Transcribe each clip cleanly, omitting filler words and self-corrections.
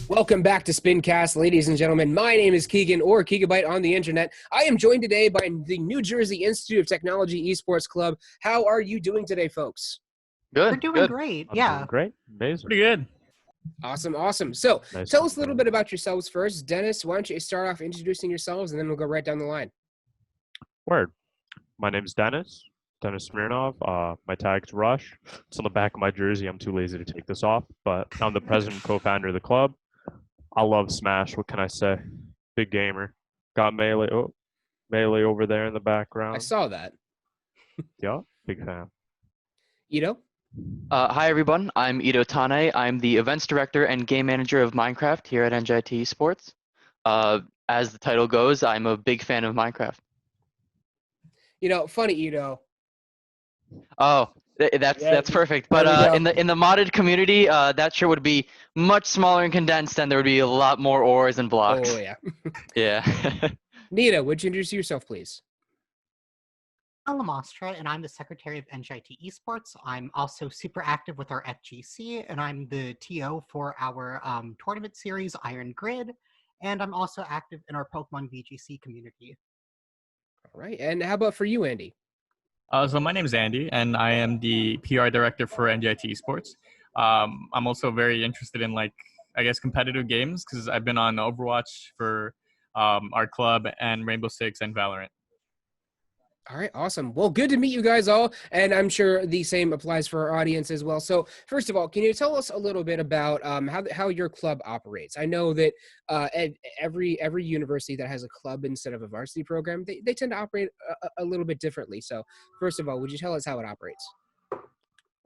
Welcome back to Spincast, ladies and gentlemen. My name is Keegan, or Gigabyte on the internet. I am joined today by the New Jersey Institute of Technology Esports Club. How are you doing today, folks? Good. We're doing good. great. I'm Yeah. doing great. Amazing. Pretty good. Awesome. So Nice tell to us a little meet you. bit about yourselves first. Dennis, why don't you start off introducing yourselves, and then we'll go right down the line. Word. My name's Dennis SMIRNOV. My tag's Rush. It's on the back of my jersey. I'm too lazy to take this off, but I'm the president and co-founder of the club. I love Smash. What can I say? Big gamer. Got Melee. Oh, Melee over there in the background. I saw that. Yeah, big fan. IDO? Hi, everyone. I'm IDO TANNE. I'm the events director and game manager of Minecraft here at NJIT Esports. As the title goes, I'm a big fan of Minecraft. Funny, IDO. Oh, that's perfect. But in the modded community, that sure would be much smaller and condensed, and there would be a lot more ores and blocks. Oh, yeah. Yeah. Nita, would you introduce yourself, please? I'm LAMASTRA, and I'm the secretary of NJIT Esports. I'm also super active with our FGC, and I'm the TO for our tournament series, Iron Grid, and I'm also active in our Pokemon VGC community. All right. And how about for you, Andy? So my name is Andy, and I am the PR director for NJIT Esports. I'm also very interested in, competitive games, because I've been on Overwatch for our club and Rainbow Six and Valorant. All right, awesome. Well, good to meet you guys all, and I'm sure the same applies for our audience as well. So, first of all, can you tell us a little bit about how your club operates? I know that every university that has a club instead of a varsity program, they tend to operate a little bit differently. So, first of all, would you tell us how it operates?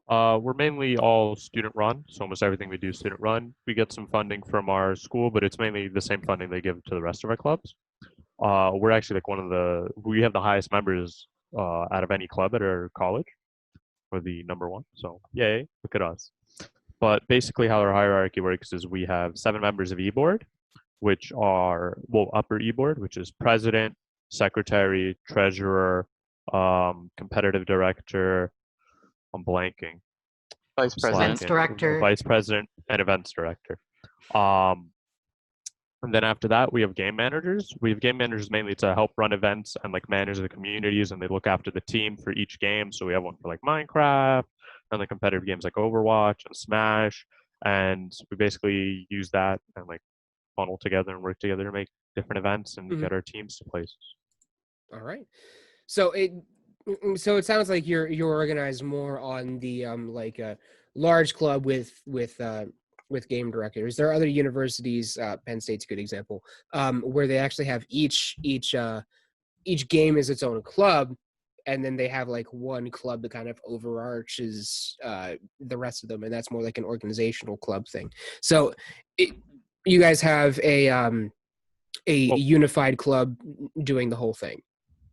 We're mainly all student run, so almost everything we do is student run. We get some funding from our school, but it's mainly the same funding they give to the rest of our clubs. We're actually we have the highest members out of any club at our college. We're the number one, so yay, look at us. But basically how our hierarchy works is we have 7 members of e-board, which are, upper e-board, which is president, secretary, treasurer, competitive director, I'm blanking. Vice president. Vice president and events director. And then after that, we have game managers. We have game managers mainly to help run events and manage the communities, and they look after the team for each game. So we have one for Minecraft and the competitive games like Overwatch and Smash, and we basically use that and funnel together and work together to make different events and get our teams to places. All right. So it sounds like you're organized more on the a large club with game directors. There are other universities, Penn State's a good example, where they actually have each game is its own club, and then they have one club that kind of overarches the rest of them, and that's more like an organizational club thing. So you guys have a unified club doing the whole thing.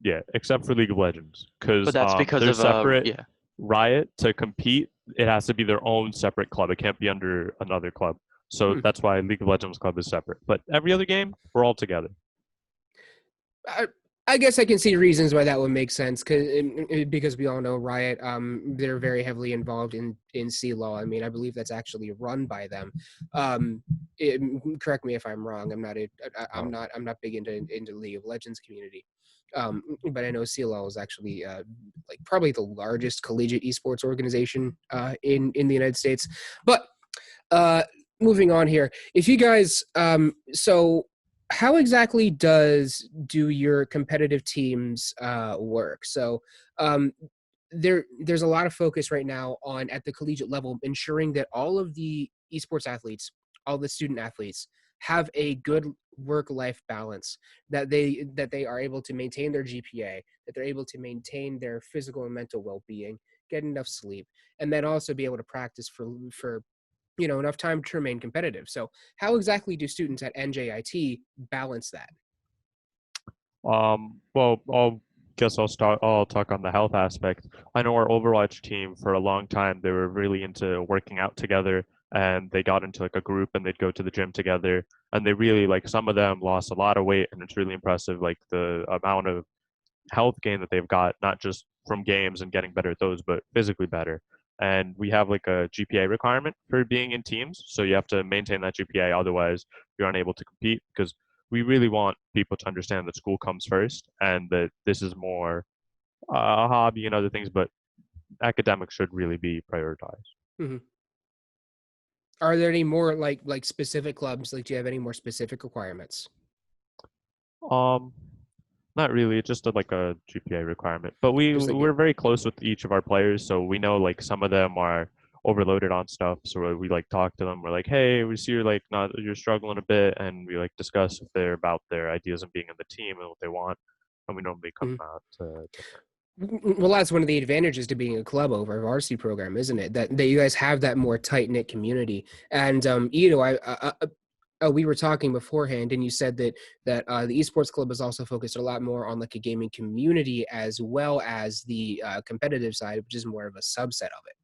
Yeah, except for League of Legends, But that's because they're of separate. yeah. Riot, to compete, it has to be their own separate club. It can't be under another club. So that's why League of Legends club is separate. But every other game, we're all together. I guess I can see reasons why that would make sense, because we all know Riot. They're very heavily involved in CLaw. I mean, I believe that's actually run by them. Correct me if I'm wrong. I'm not big into League of Legends community. But I know CLL is actually probably the largest collegiate esports organization in the United States. But moving on here, if you guys, so how exactly do your competitive teams work? So there's a lot of focus right now on, at the collegiate level, ensuring that all of the esports athletes, all the student athletes, have a good work-life balance, that they are able to maintain their GPA, that they're able to maintain their physical and mental well-being, get enough sleep, and then also be able to practice for enough time to remain competitive. So how exactly do students at NJIT balance that? Well, I'll talk on the health aspect. I know our Overwatch team, for a long time, they were really into working out together, and they got into a group, and they'd go to the gym together, and they really, some of them lost a lot of weight, and it's really impressive, the amount of health gain that they've got, not just from games and getting better at those, but physically better. and we have like a GPA requirement for being in teams. So you have to maintain that GPA, otherwise you're unable to compete, because we really want people to understand that school comes first and that this is more a hobby and other things, but academics should really be prioritized. Mhm. Are there any more like specific clubs? Like, do you have any more specific requirements? Um, Not really. It's just like a GPA requirement. But Just like we're very close with each of our players, so we know like some of them are overloaded on stuff. So we like talk to them. We're like, hey, we see you're struggling a bit, and we like discuss if they're about their ideas of being in the team and what they want, and we normally come Mhm. out to. Well, that's one of the advantages to being a club over a varsity program, isn't it? That you guys have that more tight knit community. And we were talking beforehand, and you said that the esports club is also focused a lot more on like a gaming community as well as the competitive side, which is more of a subset of it.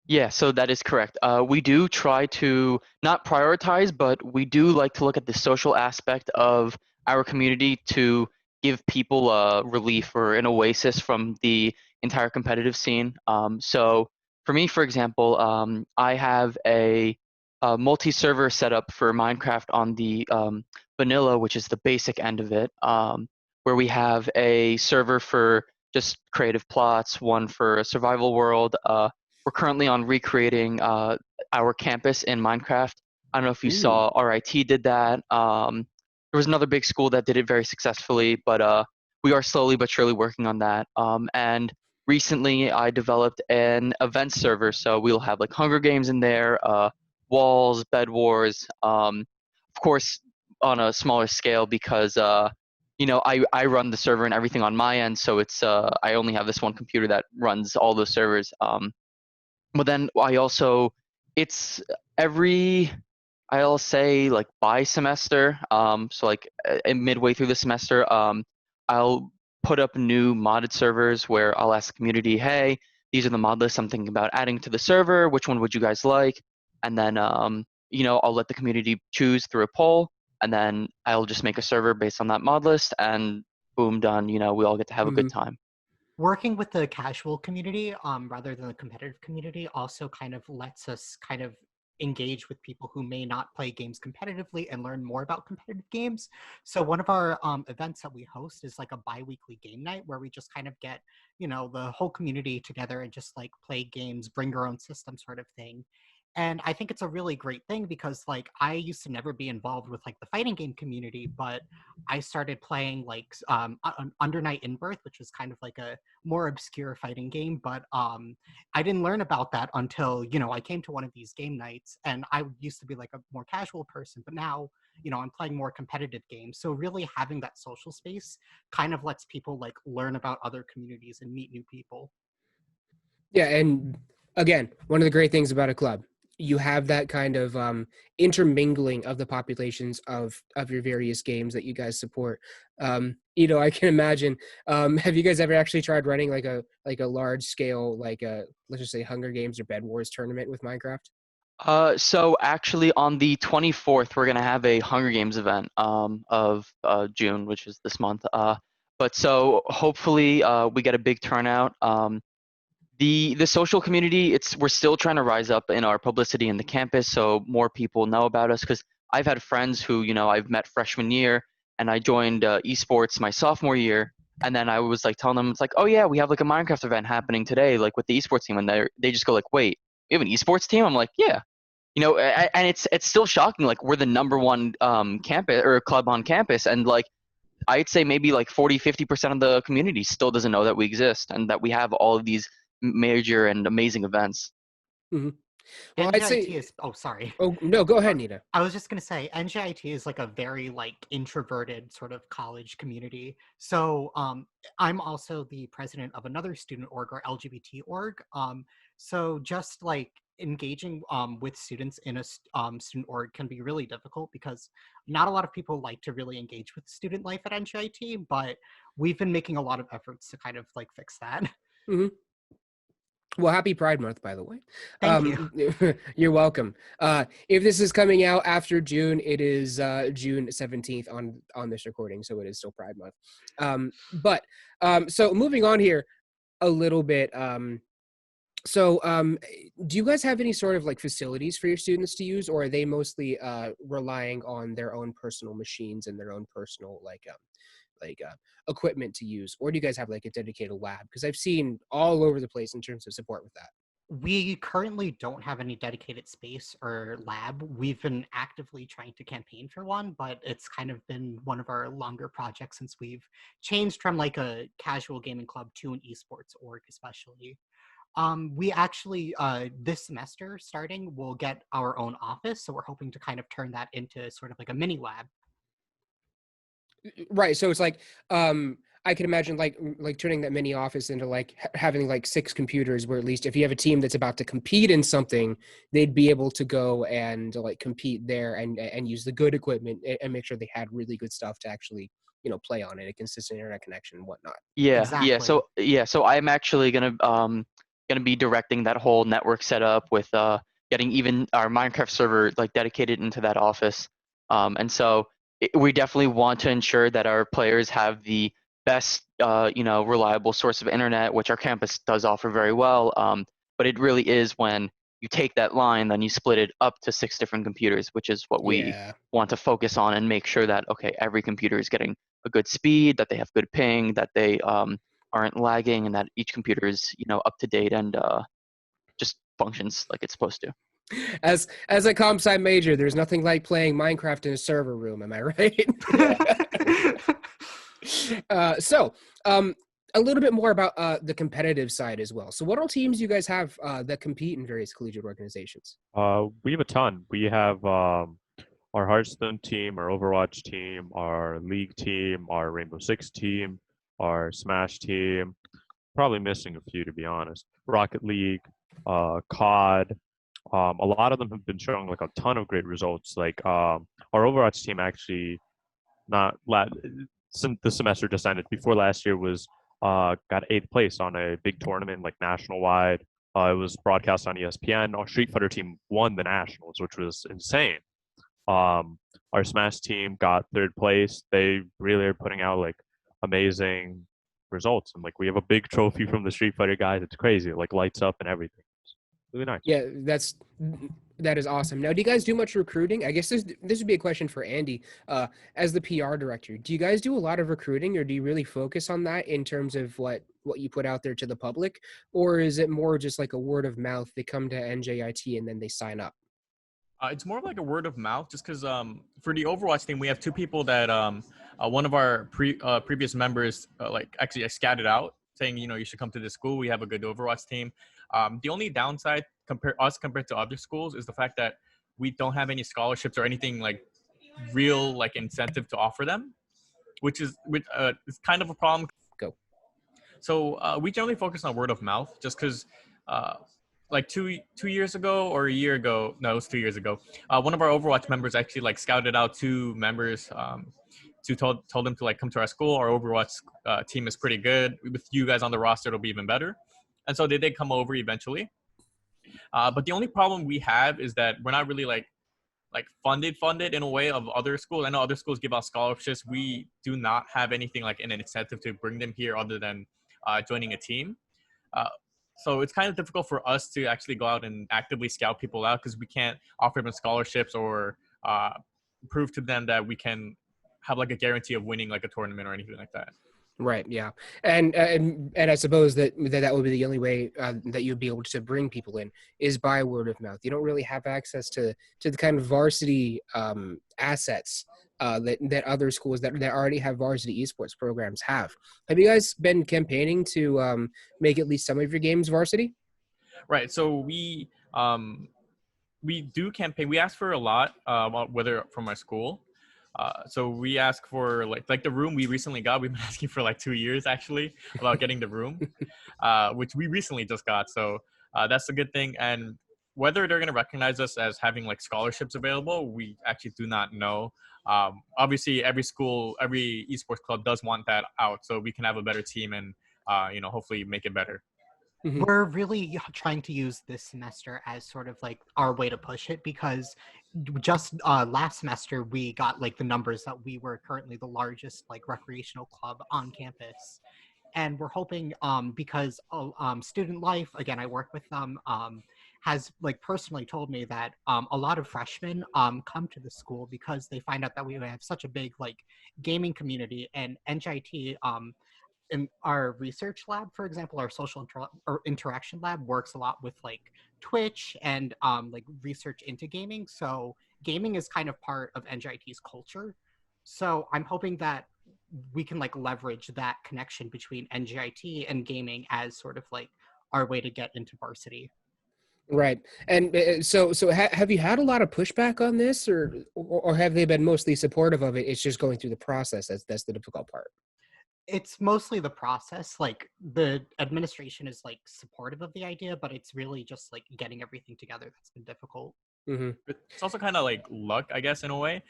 Yeah, so that is correct. We do try to not prioritize, but we do like to look at the social aspect of our community to give people a relief or an oasis from the entire competitive scene. So for me, for example, I have a multi-server setup for Minecraft on the vanilla, which is the basic end of it, where we have a server for just creative plots, one for a survival world. We're currently on recreating our campus in Minecraft. I don't know if you Ooh. saw RIT did that. There was another big school that did it very successfully, but we are slowly but surely working on that. And recently, I developed an event server, so we'll have like Hunger Games in there, walls, bed wars. Of course, on a smaller scale because I run the server and everything on my end, so it's I only have this one computer that runs all those servers. But then I also, it's every, I'll say like by semester, so like midway through the semester, I'll put up new modded servers where I'll ask the community, hey, these are the mod lists I'm thinking about adding to the server. Which one would you guys like? And then, I'll let the community choose through a poll, and then I'll just make a server based on that mod list, and boom, done. We all get to have a good Mhm. time. Working with the casual community rather than the competitive community also kind of lets us kind of engage with people who may not play games competitively and learn more about competitive games. So one of our events that we host is like a bi-weekly game night where we just kind of get, the whole community together and just like play games, bring your own system sort of thing. And I think it's a really great thing because like I used to never be involved with like the fighting game community, but I started playing like Under Night in Birth, which was kind of like a more obscure fighting game, but I didn't learn about that until I came to one of these game nights, and I used to be like a more casual person, but now I'm playing more competitive games. So really having that social space kind of lets people like learn about other communities and meet new people. Yeah, and again, one of the great things about a club, you have that kind of intermingling of the populations of your various games that you guys support. I can imagine. Have you guys ever actually tried running like a large scale like a, let's just say, Hunger Games or Bed Wars tournament with Minecraft? So actually on the 24th, we're gonna have a Hunger Games event of June, which is this month. But so hopefully we get a big turnout. The social community, we're still trying to rise up in our publicity in the campus so more people know about us. Because I've had friends who I've met freshman year, and I joined esports my sophomore year, and then I was like telling them it's like, oh yeah, we have like a Minecraft event happening today, like with the esports team, and they just go like, wait, we have an esports team? I'm like, yeah. And it's still shocking. Like we're the number one campus or club on campus, and like I'd say maybe like 40-50% of the community still doesn't know that we exist and that we have all of these major and amazing events. Hmm. Well, I'd NGIT say. is, oh, sorry. Oh no, go ahead, Nita. I was just going to say NGIT is like a very like introverted sort of college community. So I'm also the president of another student org, or LGBT org. So just like engaging with students in a student org can be really difficult because not a lot of people like to really engage with student life at NGIT, but we've been making a lot of efforts to kind of like fix that. Hmm. Well, happy Pride Month, by the way. Thank you. You're welcome. If this is coming out after June, it is June 17th on this recording, so it is still Pride Month. So moving on here a little bit. So, do you guys have any sort of like facilities for your students to use, or are they mostly relying on their own personal machines and their own personal equipment to use, or do you guys have like a dedicated lab? Because I've seen all over the place in terms of support with that. We currently don't have any dedicated space or lab. We've been actively trying to campaign for one, but it's kind of been one of our longer projects since we've changed from like a casual gaming club to an esports org, especially. We actually, this semester starting, will get our own office, so we're hoping to kind of turn that into sort of like a mini lab. Right. So it's like, I can imagine like turning that mini office into like having like 6 computers, where at least if you have a team that's about to compete in something, they'd be able to go and like compete there and use the good equipment and make sure they had really good stuff to actually, play on it, a consistent internet connection and whatnot. Yeah, yeah. Exactly. So I'm actually gonna be directing that whole network setup with getting even our Minecraft server like dedicated into that office. And so we definitely want to ensure that our players have the best reliable source of internet, which our campus does offer very well. But it really is when you take that line, then you split it up to 6 different computers, which is what we Yeah. want to focus on and make sure that okay, every computer is getting a good speed, that they have good ping, that they aren't lagging, and that each computer is up to date and just functions like it's supposed to. As a comp sci major, there's nothing like playing Minecraft in a server room. Am I right? So, a little bit more about the competitive side as well. So, what all teams do you guys have that compete in various collegiate organizations? We have a ton. We have our Hearthstone team, our Overwatch team, our League team, our Rainbow Six team, our Smash team. Probably missing a few, to be honest. Rocket League, COD. A lot of them have been showing like a ton of great results. Like our Overwatch team actually the semester just ended. Before last year was got 8th place on a big tournament like national wide. It was broadcast on ESPN. Our Street Fighter team won the nationals, which was insane. Our Smash team got 3rd place. They really are putting out like amazing results, and like we have a big trophy from the Street Fighter guys. It's crazy. It like lights up and everything. It's really nice. Yeah, that is awesome. Now, do you guys do much recruiting? I guess this would be a question for Andy. As the PR director, do you guys do a lot of recruiting, or do you really focus on that in terms of what you put out there to the public, or is it more just like a word of mouth? They come to NJIT and then they sign up. It's more of like a word of mouth, just because for the Overwatch team, we have 2 people that one of our previous members like actually scouted out, saying you should come to this school. We have a good Overwatch team. The only downside compared to other schools is the fact that we don't have any scholarships or anything like real like incentive to offer them, which is kind of a problem. Go. So we generally focus on word of mouth, just because like two years ago or a year ago, no, it was 2 years ago. One of our Overwatch members actually like scouted out 2 members to told them to like come to our school. Our Overwatch team is pretty good. With you guys on the roster, it'll be even better. And so they did come over eventually. But the only problem we have is that we're not really like funded in a way of other schools. I know other schools give out scholarships. We do not have anything like an incentive to bring them here other than joining a team. So it's kind of difficult for us to actually go out and actively scout people out, because we can't offer them scholarships or prove to them that we can have like a guarantee of winning like a tournament or anything like that. Right. Yeah. And I suppose that would be the only way that you'd be able to bring people in is by word of mouth. You don't really have access to the kind of varsity assets that other schools that already have varsity esports programs have. Have you guys been campaigning to make at least some of your games varsity? Right. So we do campaign. We ask for a lot, whether from our school. So we ask for like the room we recently got. We've been asking for like 2 years actually about getting the room, which we recently just got. So that's a good thing. And whether they're going to recognize us as having like scholarships available, we actually do not know. Obviously, every school, every esports club does want that out, so we can have a better team and hopefully make it better. Mhm. We're really trying to use this semester as sort of like our way to push it, because just last semester we got like the numbers that we were currently the largest like recreational club on campus. And we're hoping, because Student Life, again, I work with them, has like personally told me that a lot of freshmen come to the school because they find out that we have such a big like gaming community, and NJIT in our research lab, for example, our or interaction lab works a lot with like Twitch and like research into gaming. So gaming is kind of part of NJIT's culture. So I'm hoping that we can like leverage that connection between NJIT and gaming as sort of like our way to get into varsity. Right. And have you had a lot of pushback on this, or have they been mostly supportive of it? It's just going through the process. That's the difficult part. It's mostly the process. Like the administration is like supportive of the idea, but it's really just like getting everything together that's been difficult. Mm-hmm. It's also kind of like luck, I guess, in a way,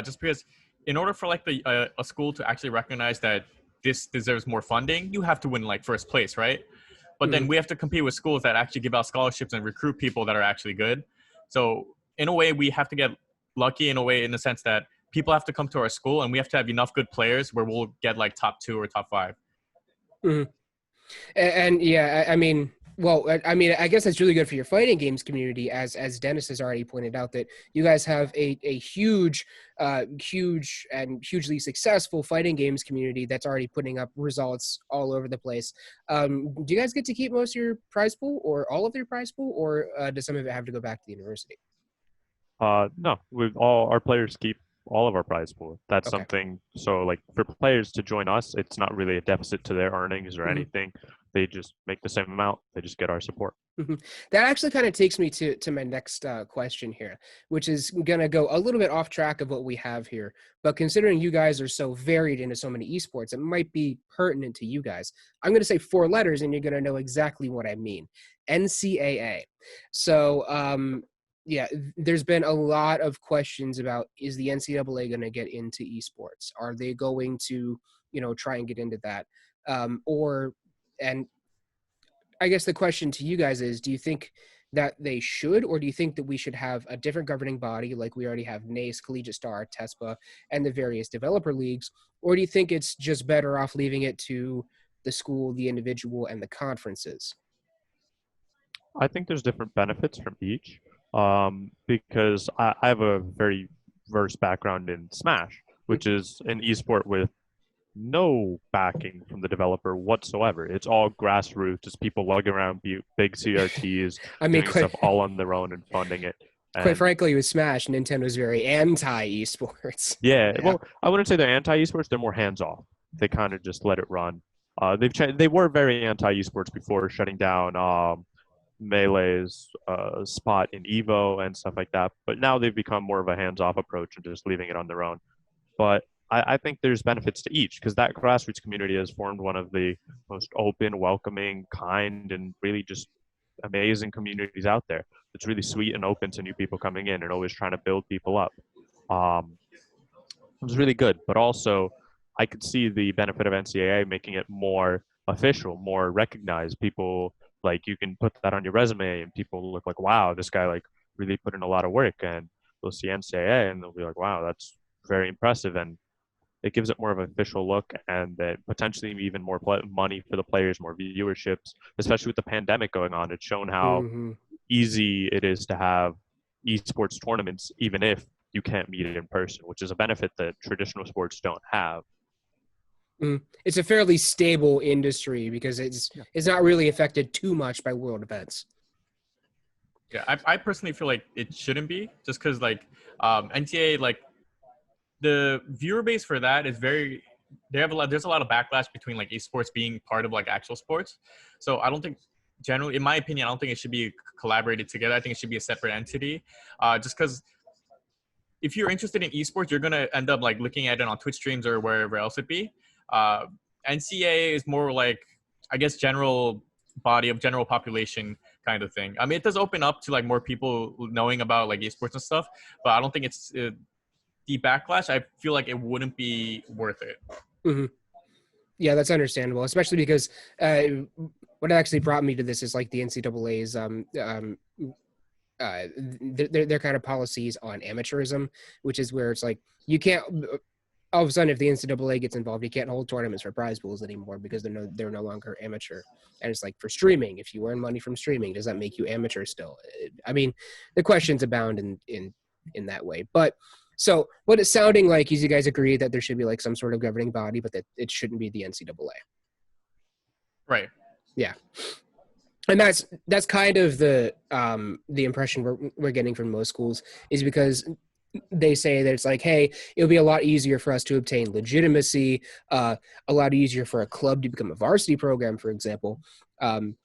just because in order for like a school to actually recognize that this deserves more funding, you have to win like first place, right? But then we have to compete with schools that actually give out scholarships and recruit people that are actually good. So in a way, we have to get lucky in a way, in the sense that people have to come to our school and we have to have enough good players where we'll get like top 2 or top 5. Mm-hmm. And yeah, I mean, well, I mean, I guess that's really good for your fighting games community, as Dennis has already pointed out, that you guys have a huge and hugely successful fighting games community that's already putting up results all over the place. Do you guys get to keep most of your prize pool, or all of your prize pool, or does some of it have to go back to the university? No, all our players keep all of our prize pool. That's Okay. something. So like for players to join us, it's not really a deficit to their earnings or anything. They just make the same amount. They just get our support. That actually kind of takes me to my next question here, which is going to go a little bit off track of what we have here. But considering you guys are so varied into so many esports, it might be pertinent to you guys. I'm going to say 4 letters, and you're going to know exactly what I mean. NCAA. So, yeah, there's been a lot of questions about, is the NCAA going to get into esports? Are they going to, try and get into that? And I guess the question to you guys is, do you think that they should, or do you think that we should have a different governing body, like we already have NACE, Collegiate Star, TESPA, and the various developer leagues? Or do you think it's just better off leaving it to the school, the individual, and the conferences? I think there's different benefits from each, because I have a very diverse background in Smash, which is an esport with no backing from the developer whatsoever. It's all grassroots. It's people lugging around big CRTs, I mean, doing stuff all on their own and funding it. Quite frankly, with Smash, Nintendo's very anti-esports. Yeah, well, I wouldn't say they're anti-esports. They're more hands-off. They kind of just let it run. They were very anti-esports before shutting down Melee's spot in Evo and stuff like that. But now they've become more of a hands-off approach and just leaving it on their own. But I think there's benefits to each, because that grassroots community has formed one of the most open, welcoming, kind, and really just amazing communities out there. It's really sweet and open to new people coming in and always trying to build people up. It was really good, but also I could see the benefit of NCAA making it more official, more recognized. People, like, you can put that on your resume and people look like, wow, this guy like really put in a lot of work, and they'll see NCAA and they'll be like, wow, that's very impressive. And it gives it more of an official look, and then potentially even more money for the players, more viewerships, especially with the pandemic going on. It's shown how easy it is to have esports tournaments, even if you can't meet it in person, which is a benefit that traditional sports don't have. It's a fairly stable industry because it's not really affected too much by world events. Yeah, I personally feel like it shouldn't be, just because like NCAA, like the viewer base for that is very, there's a lot of backlash between like esports being part of like actual sports. So I don't think, generally, in my opinion, I don't think it should be collaborated together. I think it should be a separate entity, just because if you're interested in esports, you're going to end up like looking at it on Twitch streams or wherever else it be. NCAA is more like, I guess, general body of general population kind of thing. I mean, it does open up to like more people knowing about like esports and stuff, but I don't think it's the backlash. I feel like it wouldn't be worth it. Yeah, that's understandable, especially because what actually brought me to this is like the NCAA's their kind of policies on amateurism, which is where it's like you can't all of a sudden, if the NCAA gets involved, you can't hold tournaments for prize pools anymore because they're no longer amateur. And it's like for streaming, if you earn money from streaming, does that make you amateur still? I mean, the questions abound in that way. But so what it's sounding like is you guys agree that there should be like some sort of governing body, but that it shouldn't be the NCAA. Right. Yeah. And that's kind of the impression we're getting from most schools, is because they say that it's like, hey, it'll be a lot easier for us to obtain legitimacy, a lot easier for a club to become a varsity program, for example, and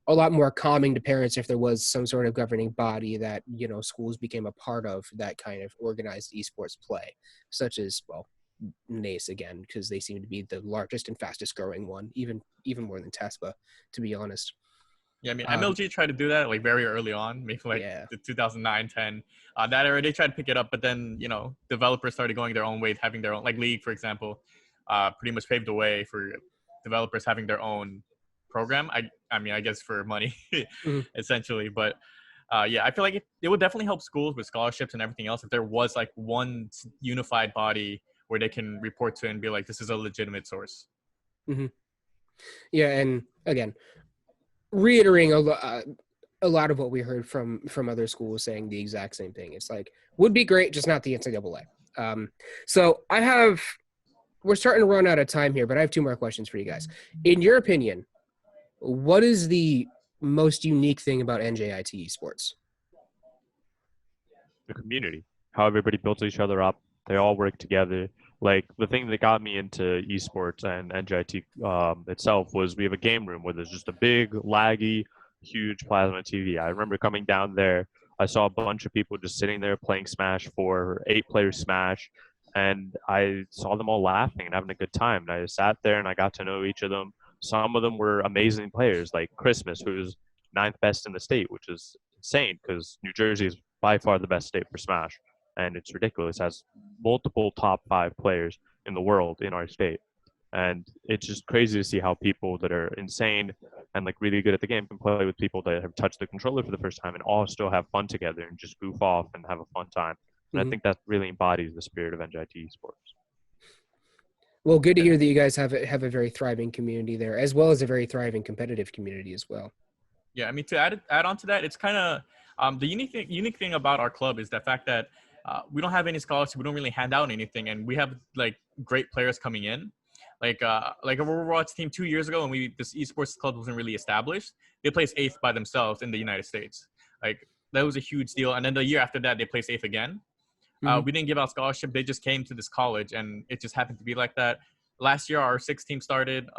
a lot more calming to parents if there was some sort of governing body that, you know, schools became a part of that kind of organized esports play, such as, well, NACE again, because they seem to be the largest and fastest growing one, even more than TESPA, to be honest. Yeah, I mean, MLG tried to do that like very early on, maybe like the 2009, 10. That era, they tried to pick it up, but then, you know, developers started going their own way, having their own, like League, for example, pretty much paved the way for developers having their own program. I mean, I guess for money, essentially. But yeah, I feel like it would definitely help schools with scholarships and everything else if there was like one unified body where they can report to and be like, this is a legitimate source. Mm-hmm. Yeah, and again, reiterating a lot of what we heard from other schools saying the exact same thing. It's like, would be great, just not the NCAA. So we're starting to run out of time here, but I have two more questions for you guys. In your opinion, what is the most unique thing about NJIT Esports? The community, how everybody builds each other up. They all work together. Like the thing that got me into esports and NJIT itself was we have a game room where there's just a big, laggy, huge plasma TV. I remember coming down there. I saw a bunch of people just sitting there playing Smash 4, 8-player Smash, and I saw them all laughing and having a good time. And I sat there and I got to know each of them. Some of them were amazing players, like Christmas, who's 9th best in the state, which is insane because New Jersey is by far the best state for Smash. And it's ridiculous. It has multiple top 5 players in the world in our state. And it's just crazy to see how people that are insane and like really good at the game can play with people that have touched the controller for the first time and all still have fun together and just goof off and have a fun time. And I think that really embodies the spirit of NJIT Esports. Well, good to hear that you guys have a very thriving community there, as well as a very thriving competitive community as well. Yeah, I mean, to add on to that, it's kind of the unique thing about our club is the fact that we don't have any scholarships. We don't really hand out anything, and we have like great players coming in. Like our Overwatch team 2 years ago, when this esports club wasn't really established, they placed 8th by themselves in the United States. Like that was a huge deal. And then the year after that, they placed 8th again. We didn't give out scholarship. They just came to this college, and it just happened to be like that. Last year, our 6th team started.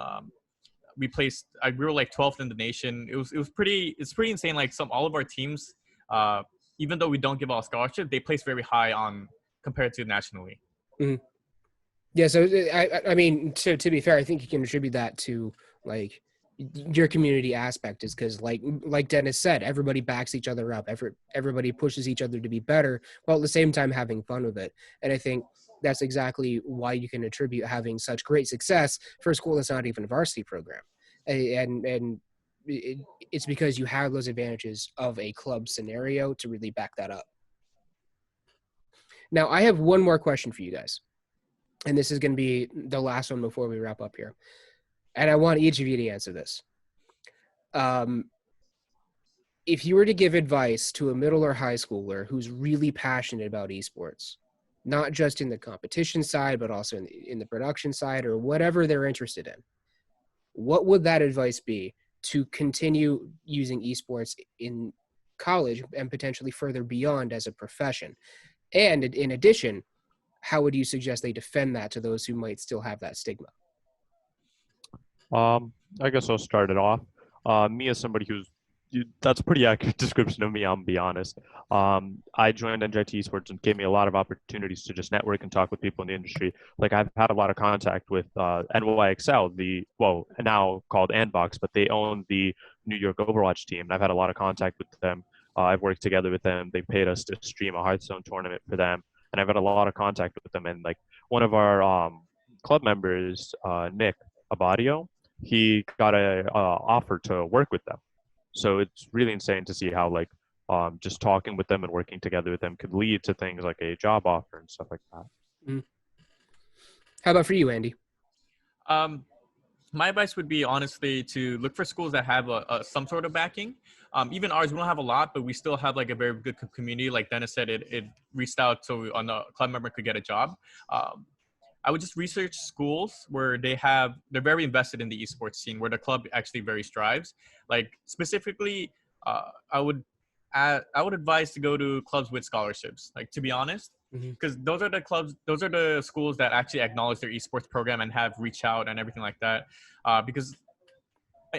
We were like 12th in the nation. It's pretty insane. Like all of our teams, even though we don't give out scholarship, they place very high on compared to nationally. Mm-hmm. Yeah, so I mean, to be fair, I think you can attribute that to like your community aspect, is because like Dennis said, everybody backs each other up. Everybody pushes each other to be better, while at the same time having fun with it. And I think that's exactly why you can attribute having such great success for a school that's not even a varsity program. And it's because you have those advantages of a club scenario to really back that up. Now, I have one more question for you guys. And this is going to be the last one before we wrap up here. And I want each of you to answer this. If you were to give advice to a middle or high schooler who's really passionate about esports, not just in the competition side, but also in the production side or whatever they're interested in, what would that advice be to continue using esports in college and potentially further beyond as a profession? And in addition, how would you suggest they defend that to those who might still have that stigma? I guess I'll start it off. Me as somebody that's a pretty accurate description of me, I'm gonna be honest. I joined NJIT Esports and gave me a lot of opportunities to just network and talk with people in the industry. Like I've had a lot of contact with NYXL, now called Andbox, but they own the New York Overwatch team. And I've had a lot of contact with them. I've worked together with them. They paid us to stream a Hearthstone tournament for them. And I've had a lot of contact with them. And like one of our club members, Nick Abadio, he got a offer to work with them. So it's really insane to see how like just talking with them and working together with them could lead to things like a job offer and stuff like that. How about for you, Andy? My advice would be honestly to look for schools that have some sort of backing. Even ours, we don't have a lot, but we still have like a very good community. Like Dennis said, it reached out so on the club member could get a job. I would just research schools where they're very invested in the esports scene, where the club actually very strives. Like specifically, I would advise to go to clubs with scholarships. Like, to be honest, because those are the schools that actually acknowledge their esports program and have reach out and everything like that. Because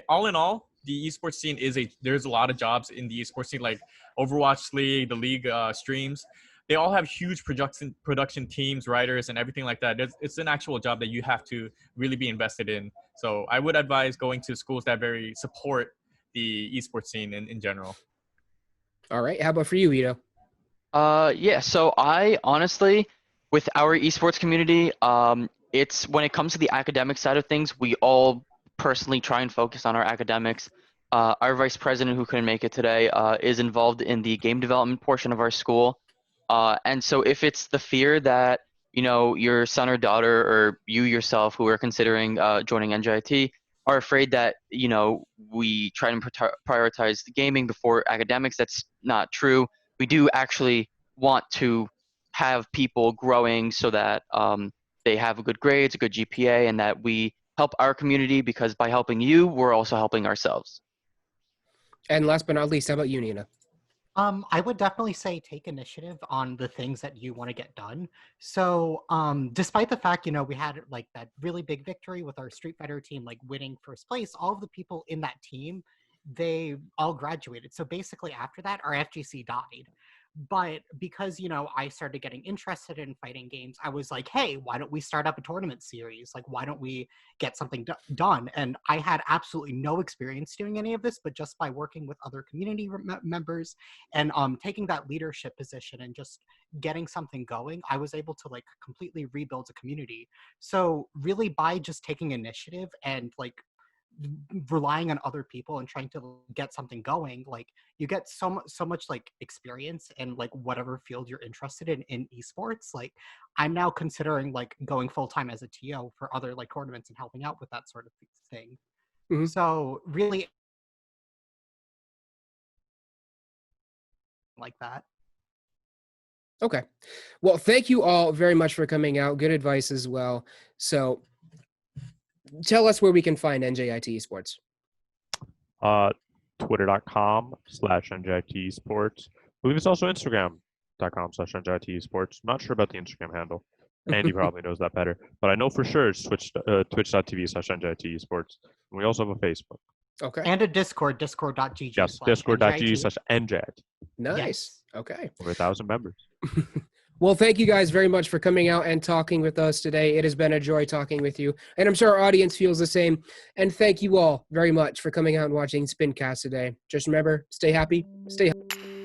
all in all, the esports scene there's a lot of jobs in the esports scene, like Overwatch League, the league streams. They all have huge production teams, writers, and everything like that. It's an actual job that you have to really be invested in. So I would advise going to schools that very support the esports scene in general. All right. How about for you, Ito? Yeah, so I honestly, with our esports community, it's when it comes to the academic side of things, we all personally try and focus on our academics. Our vice president, who couldn't make it today, is involved in the game development portion of our school. And so if it's the fear that, you know, your son or daughter or you yourself who are considering joining NJIT are afraid that, you know, we try and prioritize the gaming before academics, that's not true. We do actually want to have people growing so that they have a good grades, a good GPA, and that we help our community, because by helping you, we're also helping ourselves. And last but not least, how about you, Nina? I would definitely say take initiative on the things that you want to get done. So despite the fact, you know, we had like that really big victory with our Street Fighter team, like winning first place, all of the people in that team, they all graduated. So basically after that, our FGC died. But because, you know, I started getting interested in fighting games, I was like, hey, why don't we start up a tournament series? Like, why don't we get something done? And I had absolutely no experience doing any of this, but just by working with other community members and taking that leadership position and just getting something going, I was able to like completely rebuild a community. So really by just taking initiative and like relying on other people and trying to get something going, like you get so much like experience in like whatever field you're interested in esports. Like I'm now considering like going full-time as a TO for other like tournaments and helping out with that sort of thing. So really like that. Okay. Well, thank you all very much for coming out. Good advice as well. So tell us where we can find NJIT Esports. Twitter.com/NJIT Esports. I believe it's also Instagram.com/NJIT Esports. I'm not sure about the Instagram handle. Andy probably knows that better. But I know for sure it's twitch.tv/NJIT Esports. And we also have a Facebook. Okay. And a Discord, discord.gg. Yes, discord.gg/NJIT. Nice. Yes. Okay. Over 1,000 members. Well, thank you guys very much for coming out and talking with us today. It has been a joy talking with you, and I'm sure our audience feels the same. And thank you all very much for coming out and watching Spincast today. Just remember, stay happy, stay healthy.